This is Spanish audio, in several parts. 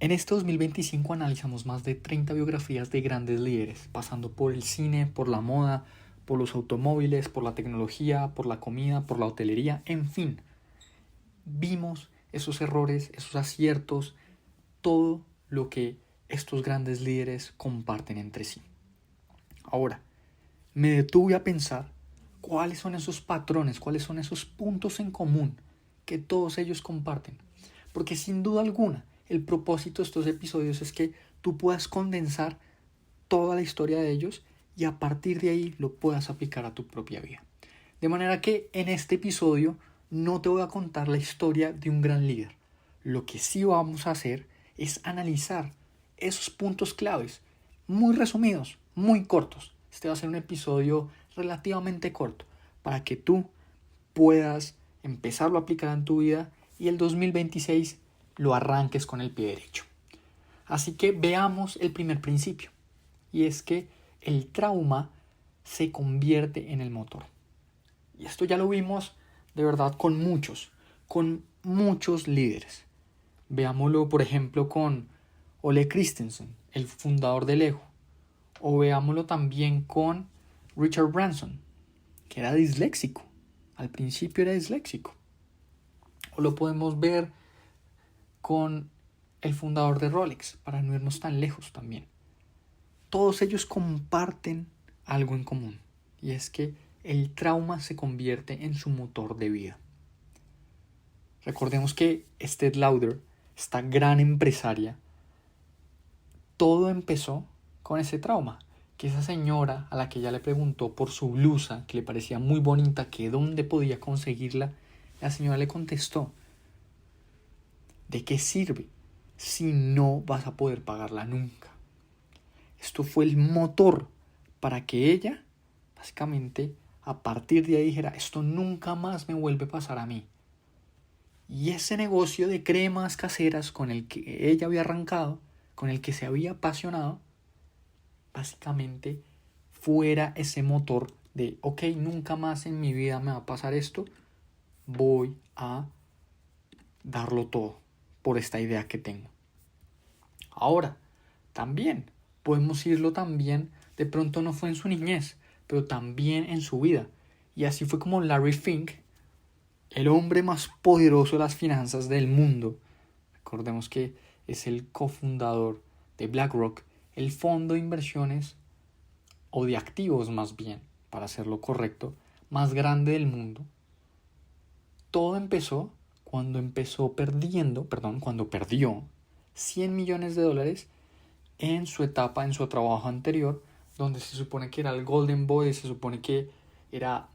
En este 2025 analizamos más de 30 biografías de grandes líderes, pasando por el cine, por la moda, por los automóviles, por la tecnología, por la comida, por la hotelería, en fin. Vimos esos errores, esos aciertos, todo lo que estos grandes líderes comparten entre sí. Ahora, me detuve a pensar cuáles son esos patrones, cuáles son esos puntos en común que todos ellos comparten. Porque sin duda alguna, el propósito de estos episodios es que tú puedas condensar toda la historia de ellos y a partir de ahí lo puedas aplicar a tu propia vida. De manera que en este episodio no te voy a contar la historia de un gran líder. Lo que sí vamos a hacer es analizar esos puntos claves, muy resumidos, muy cortos. Este va a ser un episodio relativamente corto para que tú puedas empezarlo a aplicar en tu vida y el 2026 lo arranques con el pie derecho. Así que veamos el primer principio, y es que el trauma se convierte en el motor. Y esto ya lo vimos de verdad con muchos líderes. Veámoslo, por ejemplo, con Ole Christensen, el fundador de Lego. O veámoslo también con Richard Branson, que era disléxico. Al principio era disléxico. O lo podemos ver con el fundador de Rolex, para no irnos tan lejos también. Todos ellos comparten algo en común, y es que el trauma se convierte en su motor de vida. Recordemos que Estée Lauder, esta gran empresaria, todo empezó con ese trauma. Que esa señora a la que ella le preguntó por su blusa, que le parecía muy bonita, que dónde podía conseguirla, la señora le contestó: ¿de qué sirve si no vas a poder pagarla nunca? Esto fue el motor para que ella, básicamente, a partir de ahí dijera: esto nunca más me vuelve a pasar a mí. Y ese negocio de cremas caseras con el que ella había arrancado, con el que se había apasionado, básicamente fuera ese motor de: ok, nunca más en mi vida me va a pasar esto, voy a darlo todo por esta idea que tengo. Ahora, también podemos irlo también, de pronto no fue en su niñez, pero también en su vida. Y así fue como Larry Fink, el hombre más poderoso de las finanzas del mundo, recordemos que es el cofundador de BlackRock, el fondo de inversiones, o de activos más bien, para hacerlo correcto, más grande del mundo. Todo empezó cuando perdió $100 millones en su etapa, en su trabajo anterior, donde se supone que era el Golden Boy, se supone que era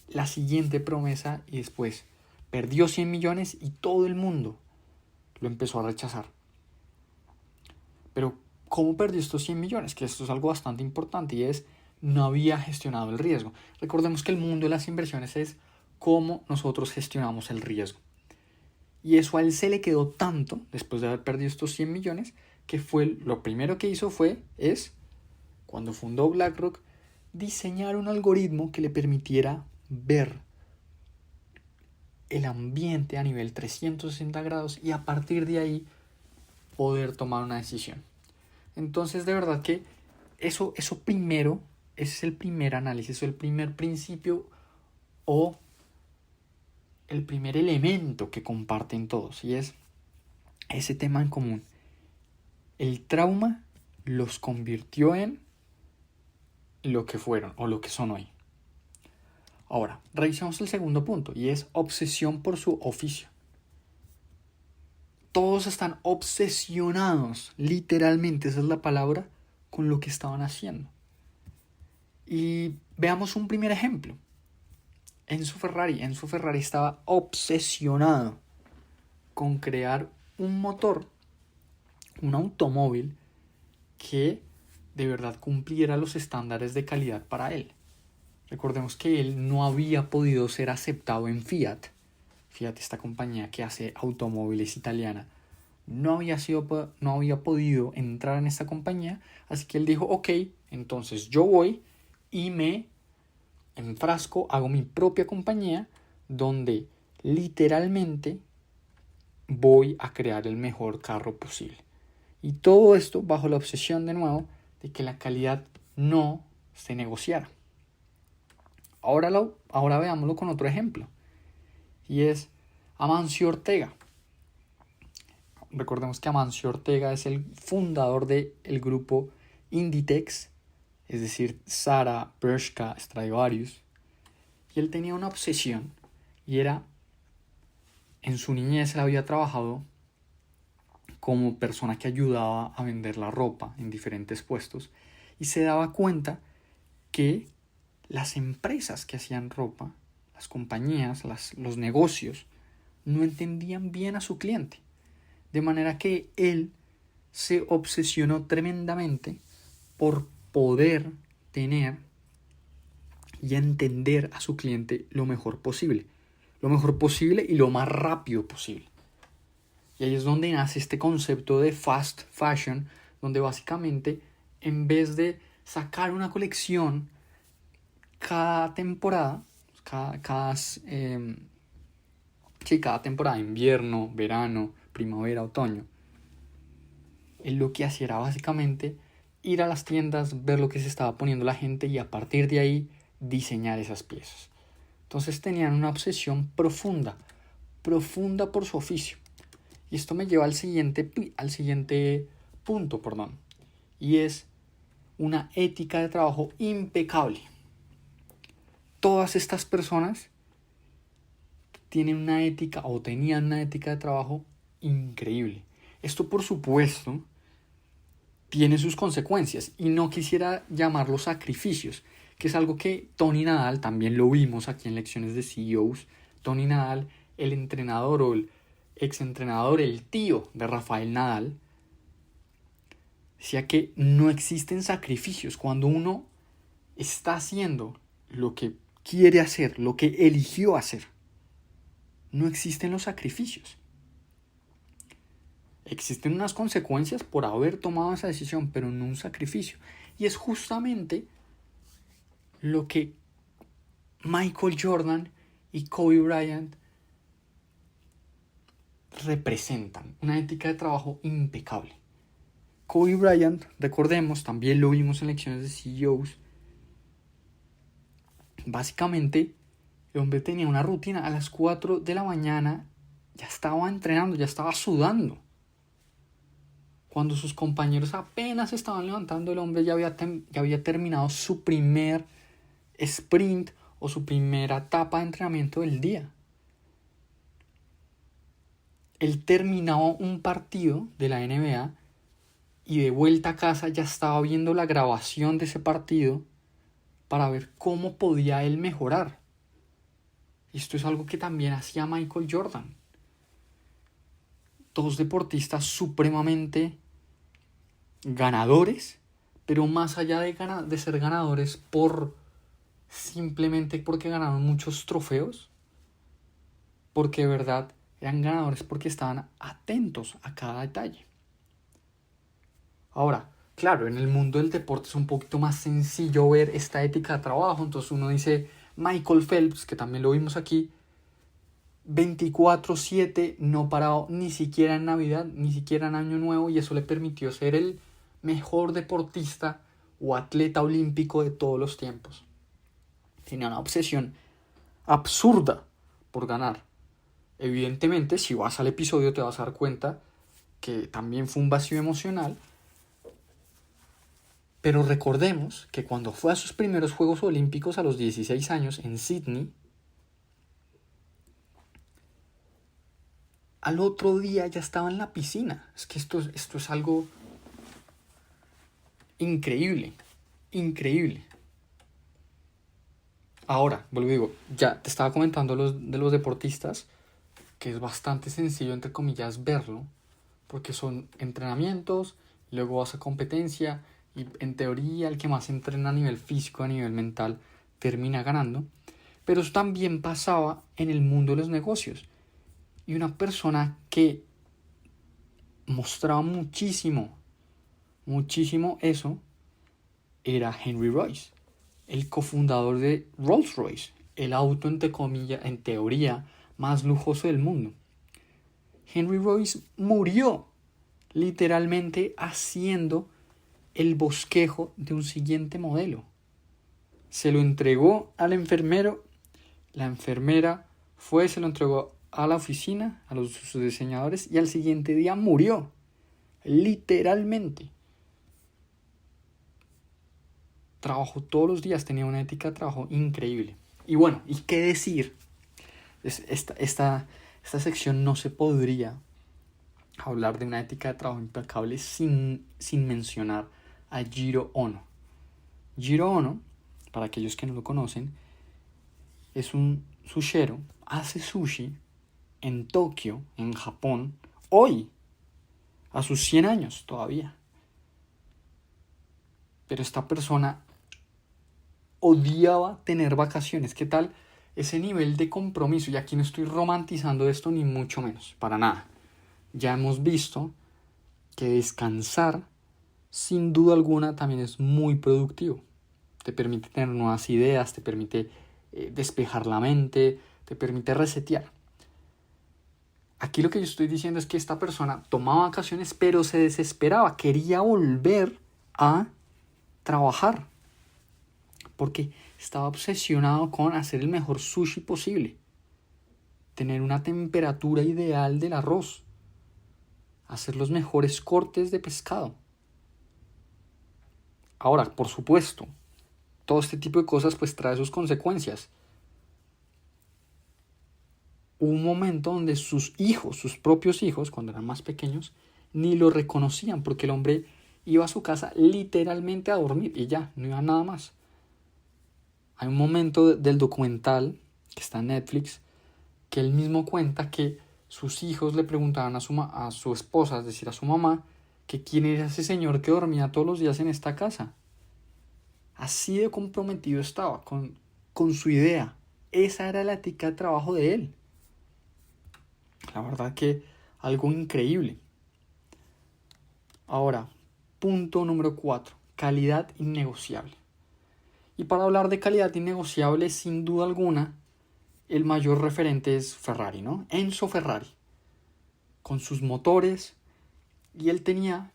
la siguiente promesa, y después perdió 100 millones y todo el mundo lo empezó a rechazar. Pero ¿cómo perdió estos 100 millones? Que esto es algo bastante importante, y es: no había gestionado el riesgo. Recordemos que el mundo de las inversiones es cómo nosotros gestionamos el riesgo. Y eso a él se le quedó tanto, después de haber perdido estos 100 millones, que lo primero que hizo cuando fundó BlackRock, diseñar un algoritmo que le permitiera ver el ambiente a nivel 360 grados y a partir de ahí poder tomar una decisión. Entonces, de verdad que eso primero, ese es el primer análisis, o el primer principio, o el primer elemento que comparten todos, y es ese tema en común. El trauma los convirtió en lo que fueron o lo que son hoy. Ahora, revisamos el segundo punto, y es obsesión por su oficio. Todos están obsesionados, literalmente, esa es la palabra, con lo que estaban haciendo. Y veamos un primer ejemplo. Enzo Ferrari estaba obsesionado con crear un motor, un automóvil que de verdad cumpliera los estándares de calidad para él. Recordemos que él no había podido ser aceptado en Fiat. Fiat, esta compañía que hace automóviles italiana, no había podido entrar en esta compañía, así que él dijo: ok, entonces yo voy y me enfrasco, hago mi propia compañía donde literalmente voy a crear el mejor carro posible. Y todo esto bajo la obsesión de nuevo de que la calidad no se negociara. Ahora veámoslo con otro ejemplo. Y es Amancio Ortega. Recordemos que Amancio Ortega es el fundador del grupo Inditex, es decir, Zara, Bershka, Stradivarius. Y él tenía una obsesión y era, en su niñez él había trabajado como persona que ayudaba a vender la ropa en diferentes puestos y se daba cuenta que las empresas que hacían ropa, las compañías, los negocios, no entendían bien a su cliente. De manera que él se obsesionó tremendamente por poder tener y entender a su cliente lo mejor posible y lo más rápido posible. Y ahí es donde nace este concepto de fast fashion, donde básicamente en vez de sacar una colección cada temporada, cada temporada, invierno, verano, primavera, otoño, él lo que hacía era básicamente ir a las tiendas, ver lo que se estaba poniendo la gente y a partir de ahí diseñar esas piezas. Entonces tenían una obsesión profunda por su oficio. Y esto me lleva al siguiente punto, y es una ética de trabajo impecable. Todas estas personas tenían una ética de trabajo increíble. Esto, por supuesto, tiene sus consecuencias y no quisiera llamarlos sacrificios, que es algo que Tony Nadal, también lo vimos aquí en lecciones de CEOs. Tony Nadal, el entrenador o el exentrenador, el tío de Rafael Nadal, decía que no existen sacrificios. Cuando uno está haciendo lo que quiere hacer, lo que eligió hacer, no existen los sacrificios. Existen unas consecuencias por haber tomado esa decisión, pero no un sacrificio. Y es justamente lo que Michael Jordan y Kobe Bryant representan, una ética de trabajo impecable. Kobe Bryant, recordemos, también lo vimos en lecciones de CEOs, básicamente el hombre tenía una rutina. A las 4 de la mañana ya estaba entrenando, ya estaba sudando. Cuando sus compañeros apenas estaban levantando, el hombre ya había terminado su primer sprint o su primera etapa de entrenamiento del día. Él terminaba un partido de la NBA y de vuelta a casa ya estaba viendo la grabación de ese partido para ver cómo podía él mejorar. Esto es algo que también hacía Michael Jordan. Dos deportistas supremamente ganadores, pero más allá de ser ganadores simplemente porque ganaron muchos trofeos, porque de verdad eran ganadores porque estaban atentos a cada detalle. Ahora, claro, en el mundo del deporte es un poquito más sencillo ver esta ética de trabajo. Entonces uno dice, Michael Phelps, que también lo vimos aquí, 24/7, no parado ni siquiera en Navidad, ni siquiera en Año Nuevo, y eso le permitió ser el mejor deportista o atleta olímpico de todos los tiempos. Tenía una obsesión absurda por ganar. Evidentemente, si vas al episodio te vas a dar cuenta que también fue un vacío emocional. Pero recordemos que cuando fue a sus primeros Juegos Olímpicos a los 16 años en Sydney, al otro día ya estaba en la piscina. Es que esto es algo increíble. Ahora, vuelvo y digo, ya te estaba comentando de los deportistas, que es bastante sencillo, entre comillas, verlo, porque son entrenamientos, luego vas a competencia, y en teoría el que más entrena a nivel físico, a nivel mental, termina ganando. Pero eso también pasaba en el mundo de los negocios. Y una persona que mostraba muchísimo eso era Henry Royce, el cofundador de Rolls-Royce, el auto en teoría más lujoso del mundo. Henry Royce murió literalmente haciendo el bosquejo de un siguiente modelo. Se lo entregó al enfermero, la enfermera fue, se lo entregó a la oficina, a sus diseñadores, y al siguiente día murió. Literalmente. Trabajó todos los días, tenía una ética de trabajo increíble. Y bueno, ¿y qué decir? Esta sección no se podría hablar de una ética de trabajo impecable sin mencionar a Jiro Ono. Jiro Ono, para aquellos que no lo conocen, es un sushero, hace sushi en Tokio, en Japón, hoy, a sus 100 años todavía. Pero esta persona odiaba tener vacaciones. ¿Qué tal ese nivel de compromiso? Y aquí no estoy romantizando esto ni mucho menos, para nada. Ya hemos visto que descansar, sin duda alguna, también es muy productivo. Te permite tener nuevas ideas, te permite despejar la mente, te permite resetear. Aquí lo que yo estoy diciendo es que esta persona tomaba vacaciones, pero se desesperaba, quería volver a trabajar, porque estaba obsesionado con hacer el mejor sushi posible, tener una temperatura ideal del arroz, hacer los mejores cortes de pescado. Ahora, por supuesto, todo este tipo de cosas pues trae sus consecuencias. Hubo un momento donde sus propios hijos, cuando eran más pequeños, ni lo reconocían, porque el hombre iba a su casa literalmente a dormir y ya, no iba a nada más. Hay un momento del documental que está en Netflix que él mismo cuenta que sus hijos le preguntaban a su esposa, es decir, a su mamá, que quién era ese señor que dormía todos los días en esta casa. Así de comprometido estaba con su idea. Esa era la ética de trabajo de él. La verdad que algo increíble. Ahora, punto número 4. Calidad innegociable. Y para hablar de calidad innegociable, sin duda alguna, el mayor referente es Ferrari, ¿no? Enzo Ferrari. Con sus motores. Y él tenía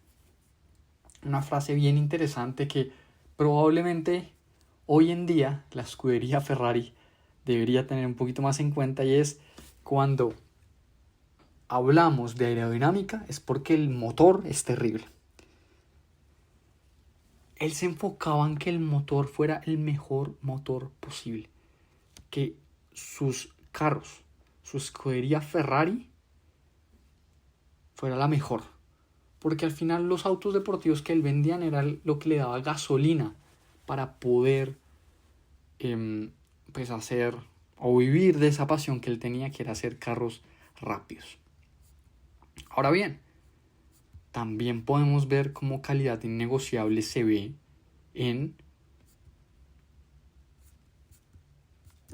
una frase bien interesante que probablemente hoy en día la escudería Ferrari debería tener un poquito más en cuenta, y es: cuando hablamos de aerodinámica es porque el motor es terrible. Él se enfocaba en que el motor fuera el mejor motor posible, que sus carros, su escudería Ferrari fuera la mejor, porque al final los autos deportivos que él vendía era lo que le daba gasolina para poder pues hacer o vivir de esa pasión que él tenía, que era hacer carros rápidos. Ahora bien, también podemos ver cómo calidad innegociable se ve en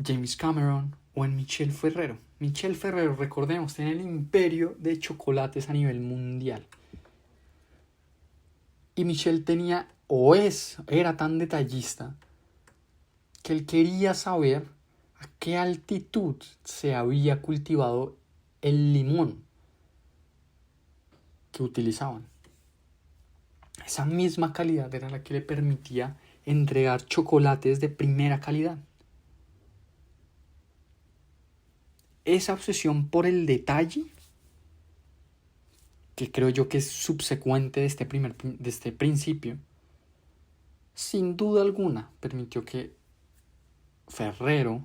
James Cameron o en Michel Ferrero. Michel Ferrero, recordemos, tiene el imperio de chocolates a nivel mundial. Y Michel era tan detallista que él quería saber a qué altitud se había cultivado el limón que utilizaban. Esa misma calidad era la que le permitía entregar chocolates de primera calidad. Esa obsesión por el detalle, que creo yo que es subsecuente de este principio, sin duda alguna permitió que Ferrero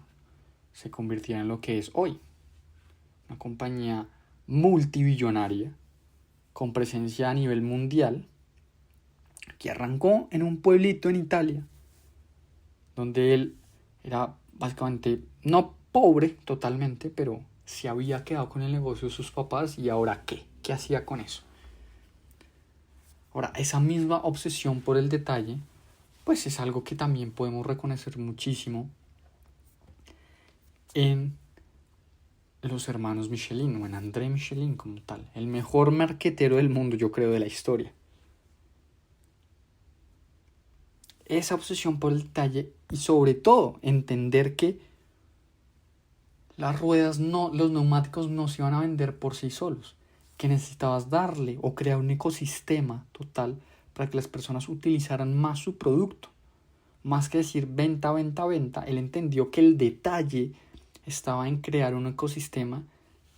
se convirtiera en lo que es hoy. Una compañía multibillonaria con presencia a nivel mundial, que arrancó en un pueblito en Italia, donde él era básicamente no pobre totalmente, pero se había quedado con el negocio de sus papás. ¿Y ahora qué? ¿Qué hacía con eso? Ahora, esa misma obsesión por el detalle, pues es algo que también podemos reconocer muchísimo en los hermanos Michelin, o en André Michelin como tal, el mejor marquetero del mundo, yo creo, de la historia. Esa obsesión por el detalle, y sobre todo entender que los neumáticos no se iban a vender por sí solos, que necesitabas darle o crear un ecosistema total para que las personas utilizaran más su producto. Más que decir venta, venta, venta, él entendió que el detalle estaba en crear un ecosistema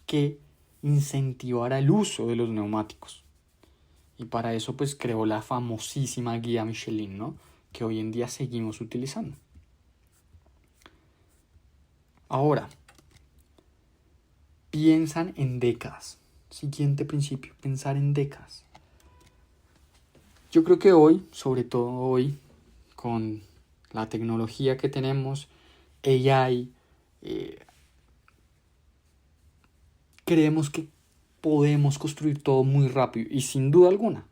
que incentivara el uso de los neumáticos. Y para eso pues creó la famosísima guía Michelin, ¿no? Que hoy en día seguimos utilizando. Ahora, piensan en décadas. Siguiente principio, pensar en décadas. Yo creo que hoy, sobre todo hoy, con la tecnología que tenemos, AI, creemos que podemos construir todo muy rápido y sin duda alguna.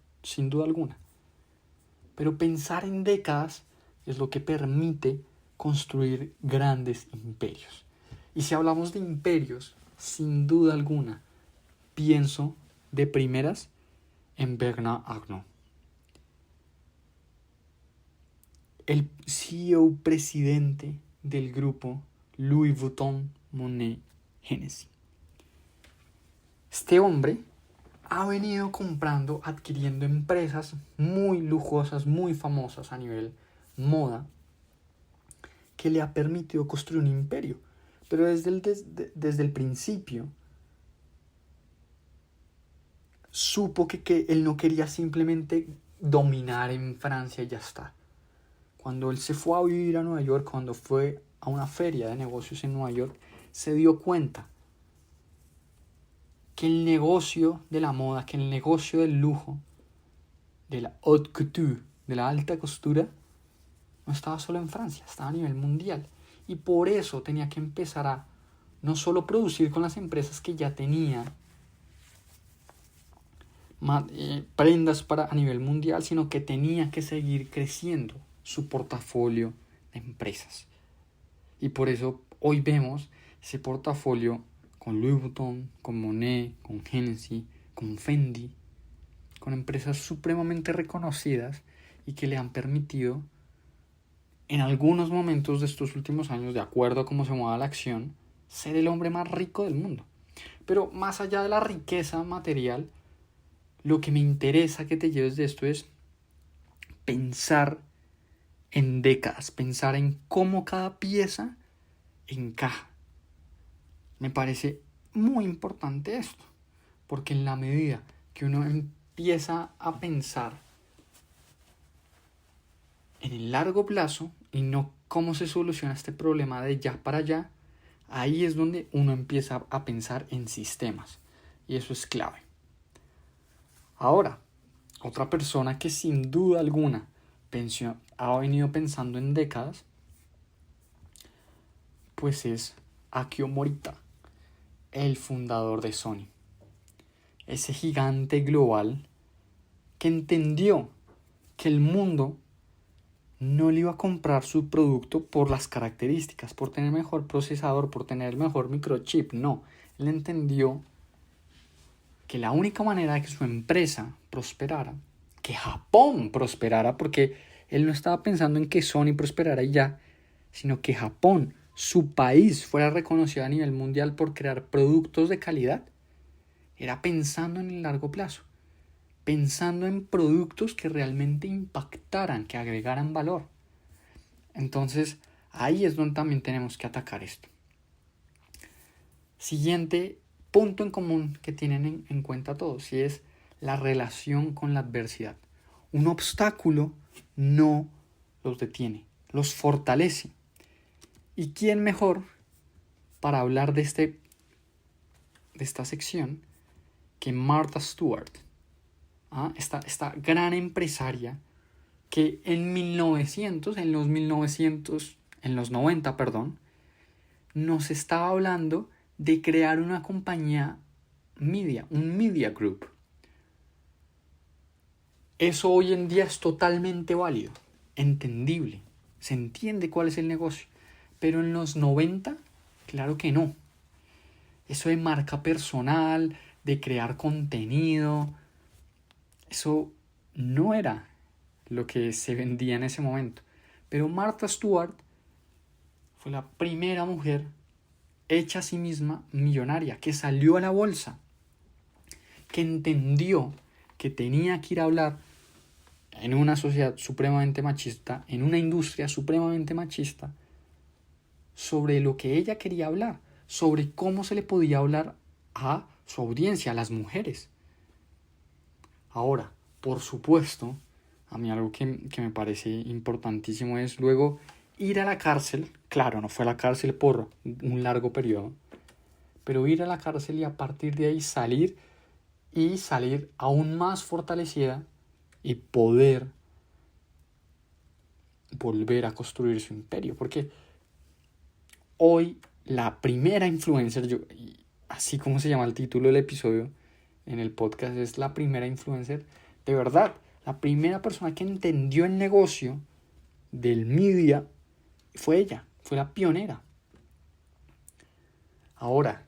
Pero pensar en décadas es lo que permite construir grandes imperios. Y si hablamos de imperios, sin duda alguna, pienso de primeras en Bernard Arnault, el CEO presidente del grupo Louis Vuitton Moët Hennessy. Este hombre ha venido comprando, adquiriendo empresas muy lujosas, muy famosas a nivel moda, que le ha permitido construir un imperio. Pero desde el principio supo que él no quería simplemente dominar en Francia y ya está. Cuando él se fue a vivir a Nueva York, cuando fue a una feria de negocios en Nueva York, se dio cuenta que el negocio de la moda, que el negocio del lujo, de la haute couture, de la alta costura, no estaba solo en Francia, estaba a nivel mundial. Y por eso tenía que empezar a no solo producir con las empresas que ya tenía prendas a nivel mundial, sino que tenía que seguir creciendo su portafolio de empresas. Y por eso hoy vemos ese portafolio con Louis Vuitton, con Monet, con Hennessy, con Fendi, con empresas supremamente reconocidas y que le han permitido en algunos momentos de estos últimos años, de acuerdo a cómo se mueva la acción, ser el hombre más rico del mundo. Pero más allá de la riqueza material, lo que me interesa que te lleves de esto es pensar en décadas, pensar en cómo cada pieza encaja. Me parece muy importante esto, porque en la medida que uno empieza a pensar en el largo plazo y no cómo se soluciona este problema de ya para allá, ahí es donde uno empieza a pensar en sistemas, y eso es clave. Ahora, otra persona que sin duda alguna ha venido pensando en décadas, pues es Akio Morita, el fundador de Sony. Ese gigante global que entendió que el mundo no le iba a comprar su producto por las características, por tener mejor procesador, por tener el mejor microchip. No, él entendió que la única manera de que su empresa prosperara, que Japón prosperara, porque él no estaba pensando en que Sony prosperara y ya, sino que Japón, su país, fuera reconocido a nivel mundial por crear productos de calidad, era pensando en el largo plazo, pensando en productos que realmente impactaran, que agregaran valor. Entonces, ahí es donde también tenemos que atacar esto. Siguiente punto en común que tienen en cuenta todos, y es la relación con la adversidad. Un obstáculo no los detiene, los fortalece. ¿Y quién mejor para hablar de esta sección que Martha Stewart? Esta gran empresaria que en los 90, nos estaba hablando de crear una compañía media, un media group. Eso hoy en día es totalmente válido, entendible, se entiende cuál es el negocio, pero en los 90, claro que no. Eso de marca personal, de crear contenido, eso no era lo que se vendía en ese momento. Pero Martha Stewart fue la primera mujer hecha a sí misma millonaria, que salió a la bolsa. que entendió que tenía que ir a hablar en una sociedad supremamente machista, en una industria supremamente machista, sobre lo que ella quería hablar, sobre cómo se le podía hablar a su audiencia, a las mujeres. Ahora, por supuesto, a mí algo que me parece importantísimo es luego ir a la cárcel. Claro, no fue a la cárcel por un largo periodo, pero ir a la cárcel y a partir de ahí salir aún más fortalecida y poder volver a construir su imperio. Porque hoy la primera influencer, así como se llama el título del episodio en el podcast, es la primera influencer, de verdad, la primera persona que entendió el negocio del media fue ella, fue la pionera. Ahora,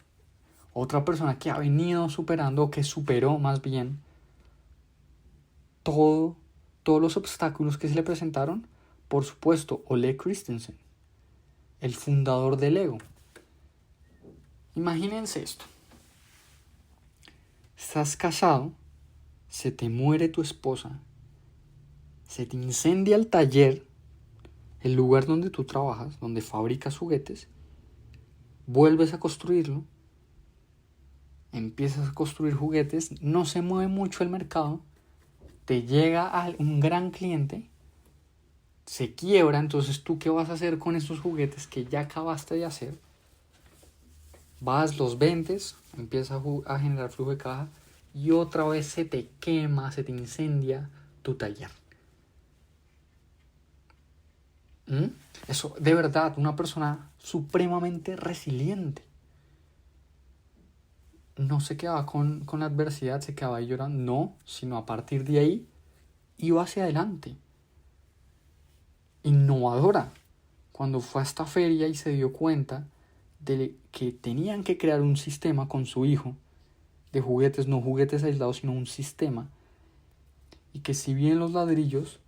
otra persona que ha venido superando, o que superó más bien, todos los obstáculos que se le presentaron, por supuesto, Ole Christensen, el fundador de Lego. Imagínense esto. Estás casado, se te muere tu esposa, se te incendia el taller, el lugar donde tú trabajas, donde fabricas juguetes, vuelves a construirlo, empiezas a construir juguetes, no se mueve mucho el mercado, te llega un gran cliente, se quiebra, entonces ¿tú qué vas a hacer con esos juguetes que ya acabaste de hacer? Vas, los vendes, empiezas a generar flujo de caja y otra vez se te quema, se te incendia tu taller. Eso, de verdad, una persona supremamente resiliente. No se quedaba con la adversidad, se quedaba ahí llorando, no, sino a partir de ahí iba hacia adelante. Innovadora. Cuando fue a esta feria y se dio cuenta de que tenían que crear un sistema con su hijo de juguetes, no juguetes aislados, sino un sistema, y que si bien los ladrillos,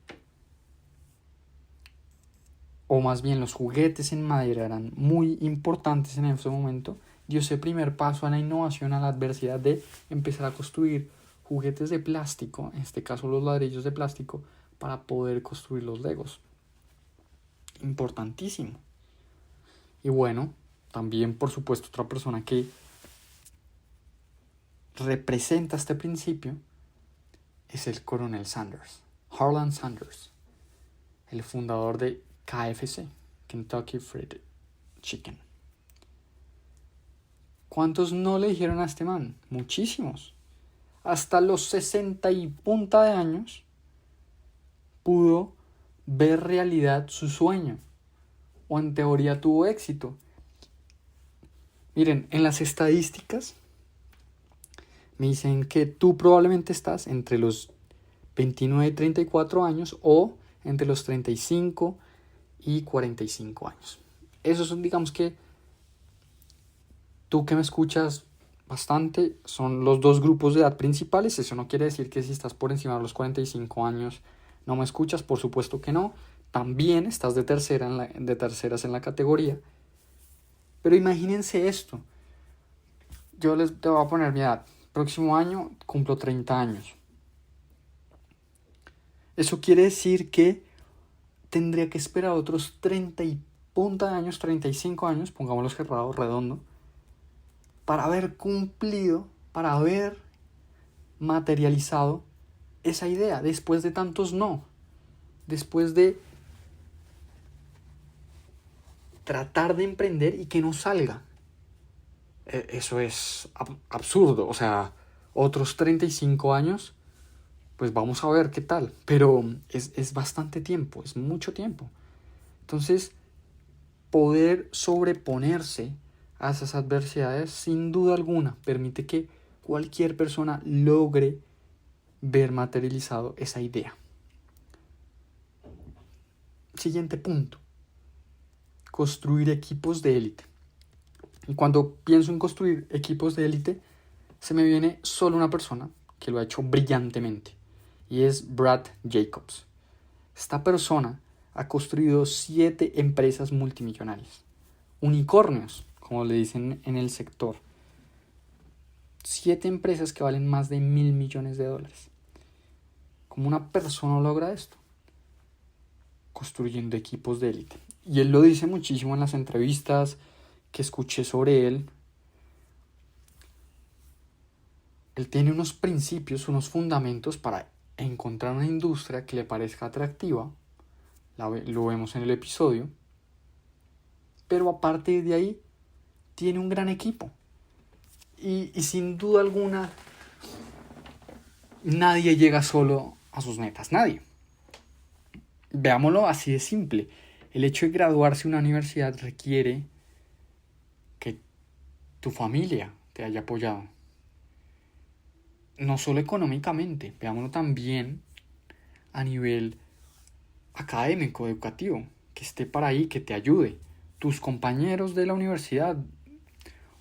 o más bien los juguetes en madera, eran muy importantes en ese momento, dio ese primer paso a la innovación, a la adversidad de empezar a construir juguetes de plástico, en este caso los ladrillos de plástico, para poder construir los Legos. Importantísimo. Y bueno, también por supuesto otra persona que representa este principio es el coronel Sanders, Harlan Sanders, el fundador de KFC, Kentucky Fried Chicken. ¿Cuántos no le dijeron a este man? Muchísimos. Hasta los 60 y punta de años pudo ver realidad su sueño, o en teoría tuvo éxito. Miren, en las estadísticas me dicen que tú probablemente estás entre los 29 y 34 años o entre los 35 y 45 años. Esos son, digamos que, tú que me escuchas bastante, son los dos grupos de edad principales. Eso no quiere decir que si estás por encima de los 45 años no me escuchas, por supuesto que no. También estás de terceras en la categoría. Pero imagínense esto. Te voy a poner mi edad. Próximo año cumplo 30 años. Eso quiere decir que tendría que esperar otros 30 y punta de años, 35 años, pongámoslo cerrado, redondo, para haber cumplido, para haber materializado esa idea, después de tantos no, después de tratar de emprender y que no salga. Eso es absurdo. O sea, otros 35 años, pues vamos a ver qué tal. Pero es bastante tiempo, es mucho tiempo. Entonces, poder sobreponerse a esas adversidades, sin duda alguna, permite que cualquier persona logre ver materializado esa idea. Siguiente punto. Construir equipos de élite. Y cuando pienso en construir equipos de élite, se me viene solo una persona que lo ha hecho brillantemente, y es Brad Jacobs. Esta persona ha construido 7 empresas multimillonarias, unicornios, como le dicen en el sector. 7 empresas que valen más de $1.000 millones. ¿Cómo una persona logra esto? Construyendo equipos de élite. Y él lo dice muchísimo en las entrevistas que escuché sobre él. Él tiene unos principios, unos fundamentos para encontrar una industria que le parezca atractiva. Lo vemos en el episodio. Pero aparte de ahí, tiene un gran equipo. Y sin duda alguna, nadie llega solo a sus metas. Nadie. Veámoslo así de simple. El hecho de graduarse de una universidad requiere que tu familia te haya apoyado. No solo económicamente, veámoslo también a nivel académico, educativo, que esté para ahí, que te ayude. Tus compañeros de la universidad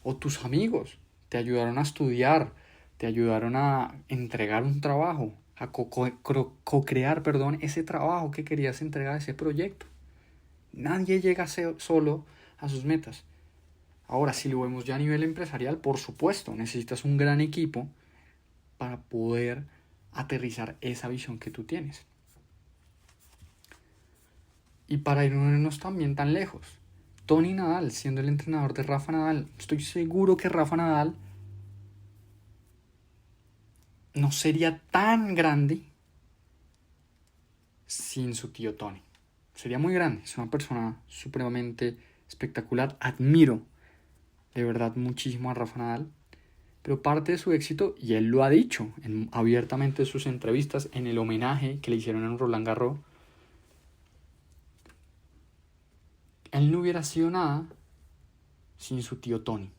o tus amigos te ayudaron a estudiar, te ayudaron a entregar un trabajo, a co-crear, ese trabajo que querías entregar, ese proyecto. Nadie llega solo a sus metas. Ahora, si lo vemos ya a nivel empresarial, por supuesto, necesitas un gran equipo para poder aterrizar esa visión que tú tienes. Y para irnos también tan lejos, Tony Nadal, siendo el entrenador de Rafa Nadal, estoy seguro que Rafa Nadal no sería tan grande sin su tío Tony. Sería muy grande, es una persona supremamente espectacular. Admiro de verdad muchísimo a Rafa Nadal. Pero parte de su éxito, y él lo ha dicho abiertamente en sus entrevistas, en el homenaje que le hicieron en Roland Garros, él no hubiera sido nada sin su tío Tony.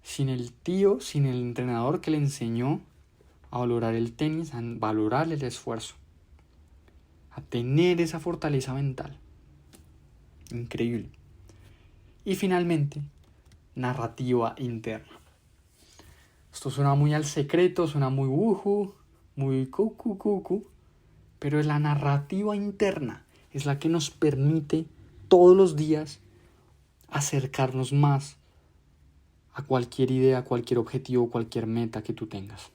Sin el tío, sin el entrenador que le enseñó a valorar el tenis, a valorar el esfuerzo, a tener esa fortaleza mental. Increíble. Y finalmente, narrativa interna. Esto suena muy al secreto, suena muy muy cucu, pero es la narrativa interna, es la que nos permite todos los días acercarnos más a cualquier idea, cualquier objetivo, cualquier meta que tú tengas.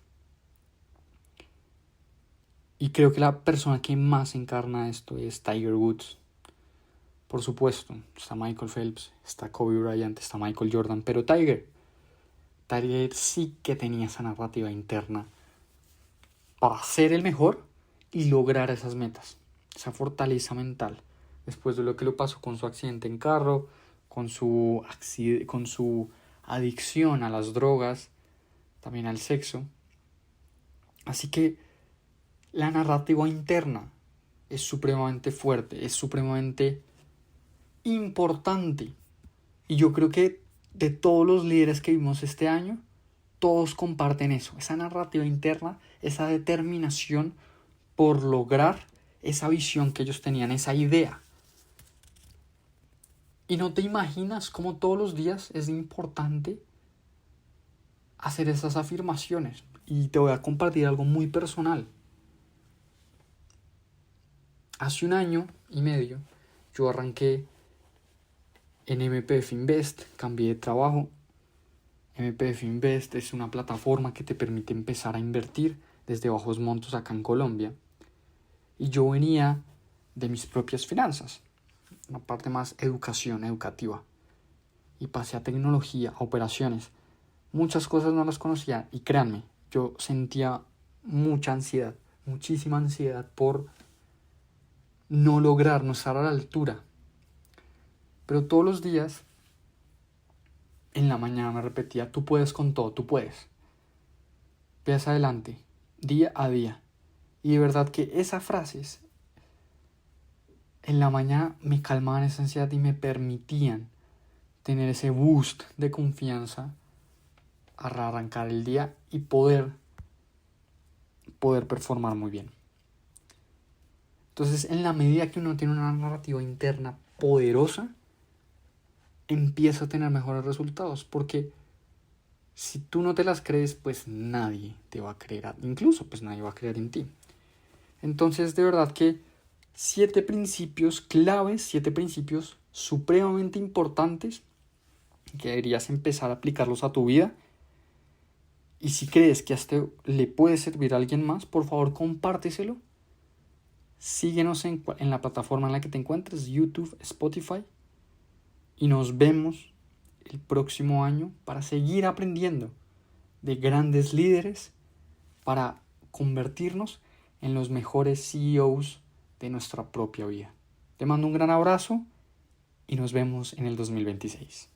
Y creo que la persona que más encarna esto es Tiger Woods. Por supuesto, está Michael Phelps, está Kobe Bryant, está Michael Jordan, pero Tiger sí que tenía esa narrativa interna para ser el mejor y lograr esas metas, esa fortaleza mental. Después de lo que le pasó con su accidente en carro, con su adicción a las drogas, también al sexo. Así que la narrativa interna es supremamente fuerte, es supremamente importante. Y yo creo que de todos los líderes que vimos este año, todos comparten eso, esa narrativa interna, esa determinación por lograr esa visión que ellos tenían, esa idea. Y no te imaginas cómo todos los días es importante hacer esas afirmaciones. Y te voy a compartir algo muy personal. Hace 1 año y medio yo arranqué en MPF Invest, cambié de trabajo. MPF Invest es una plataforma que te permite empezar a invertir desde bajos montos acá en Colombia. Y yo venía de mis propias finanzas, una parte más educativa. Y pasé a tecnología, a operaciones. Muchas cosas no las conocía y créanme, yo sentía mucha ansiedad, muchísima ansiedad por no lograr, no estar a la altura. Pero todos los días, en la mañana me repetía, tú puedes con todo, tú puedes. Ve hacia adelante, día a día. Y de verdad que esas frases en la mañana me calmaban esa ansiedad y me permitían tener ese boost de confianza a arrancar el día y poder performar muy bien. Entonces, en la medida que uno tiene una narrativa interna poderosa, empieza a tener mejores resultados, porque si tú no te las crees, pues nadie te va a creer, incluso pues nadie va a creer en ti. Entonces, de verdad que 7 principios claves, 7 principios supremamente importantes que deberías empezar a aplicarlos a tu vida Y si crees que esto le puede servir a alguien más, por favor compárteselo. Síguenos en la plataforma en la que te encuentres, YouTube, Spotify. Y nos vemos el próximo año para seguir aprendiendo de grandes líderes para convertirnos en los mejores CEOs de nuestra propia vida. Te mando un gran abrazo y nos vemos en el 2026.